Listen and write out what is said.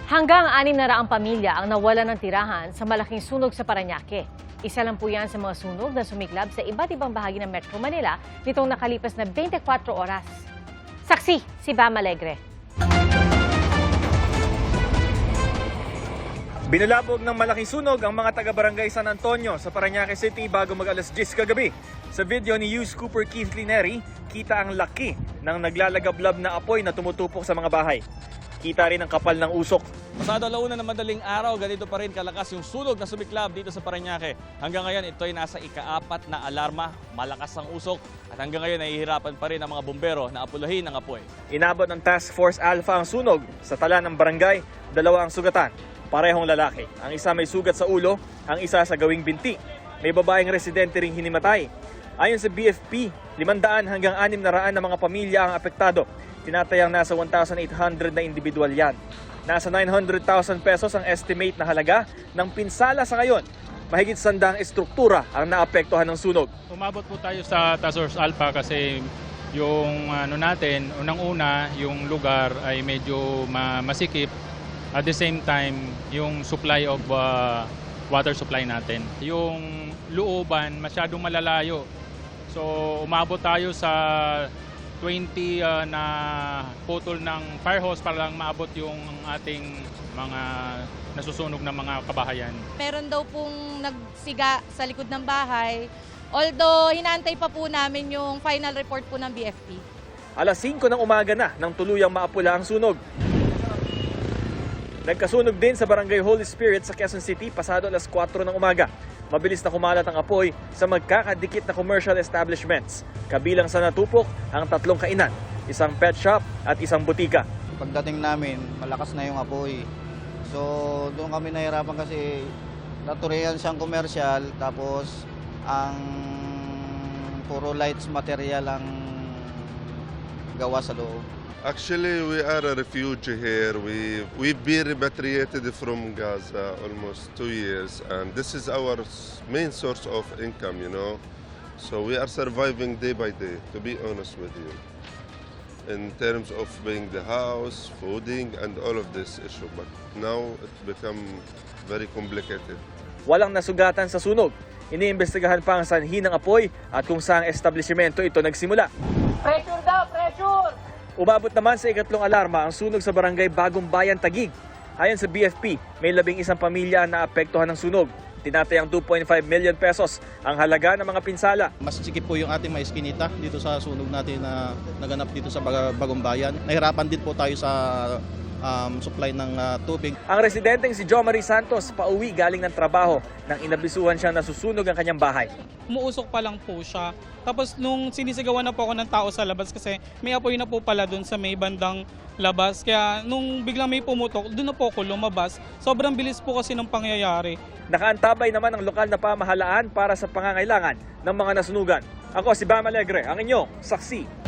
Hanggang 600 pamilya ang nawala ng tirahan sa malaking sunog sa Parañaque. Isa lang po yan sa mga sunog na sumiklab sa iba't ibang bahagi ng Metro Manila nitong nakalipas na 24 oras. Saksi, si Bam Alegre. Binalabog ng malaking sunog ang mga taga-barangay San Antonio sa Parañaque City bago mag-alas 10 kagabi. Sa video ni News Cooper Keith Lineri, kita ang laki ng naglalagablab na apoy na tumutupok sa mga bahay. Kita rin ang kapal ng usok. Pasado alauna ng madaling araw, ganito pa rin kalakas yung sunog na sumiklab dito sa Parañaque. Hanggang ngayon, ito ay nasa ika-4 na alarma, malakas ang usok. At hanggang ngayon, nahihirapan pa rin ang mga bumbero na apulahin ang apoy. Inabot ng Task Force Alpha ang sunog. Sa tala ng barangay, 2 ang sugatan. Parehong lalaki. Ang isa may sugat sa ulo, ang isa sa gawing binti. May babaeng residente ring hinimatay. Ayon sa BFP, 500 hanggang 600 na mga pamilya ang apektado. Tinatayang nasa 1,800 na individual yan. Nasa 900,000 pesos ang estimate na halaga ng pinsala sa ngayon. Mahigit 100 estruktura ang naapektuhan ng sunog. Umabot po tayo sa Task Force Alpha kasi yung unang-una, yung lugar ay medyo masikip. At the same time, yung supply of water supply natin. Yung looban masyadong malalayo. So umabot tayo sa 20 na putol ng fire hose para lang maabot yung ating mga nasusunog na mga kabahayan. Meron daw pong nagsiga sa likod ng bahay. Although hinantay pa po namin yung final report po ng BFP. Alas 5 ng umaga na nang tuluyang maapula ang sunog. Nagkasunog din sa Barangay Holy Spirit sa Quezon City pasado alas 4 ng umaga. Mabilis na kumalat ang apoy sa magkakadikit na commercial establishments. Kabilang sa natupok ang 3 kainan, isang pet shop at isang butika. Pagdating namin, malakas na yung apoy. So doon kami nahirapan kasi naturihan siyang commercial tapos ang puro lights material ang gawa sa loob. Actually, we are a refugee here. We've been repatriated from Gaza almost 2 years, and this is our main source of income, you know. So we are surviving day by day, to be honest with you, in terms of paying the house, fooding, and all of this issue. But now it's become very complicated. Walang nasugatan sa sunog. Iniimbestigahan pa ang sanhi ng apoy at kung saang establishmento ito nagsimula. Pressure daw! Pressure! Umabot naman sa 3 alarma ang sunog sa barangay Bagong Bayan, Taguig. Ayon sa BFP, may 11 pamilya na naapektuhan ng sunog. Tinatayang 2.5 million pesos ang halaga ng mga pinsala. Mas sikip po yung ating mga eskinita dito sa sunog natin na naganap dito sa Bagong Bayan. Nahirapan din po tayo sa supply ng tubig. Ang residenteng si Jo Marie Santos pauwi galing ng trabaho nang inabisuhan siyang nasusunog ang kanyang bahay. Umuusok pa lang po siya. Tapos nung sinisigawan na po ako ng tao sa labas kasi may apoy na po pala doon sa may bandang labas. Kaya nung biglang may pumutok, doon na po ako lumabas. Sobrang bilis po kasi ng pangyayari. Nakaantabay naman ang lokal na pamahalaan para sa pangangailangan ng mga nasunugan. Ako si Bam Alegre, ang inyong saksi.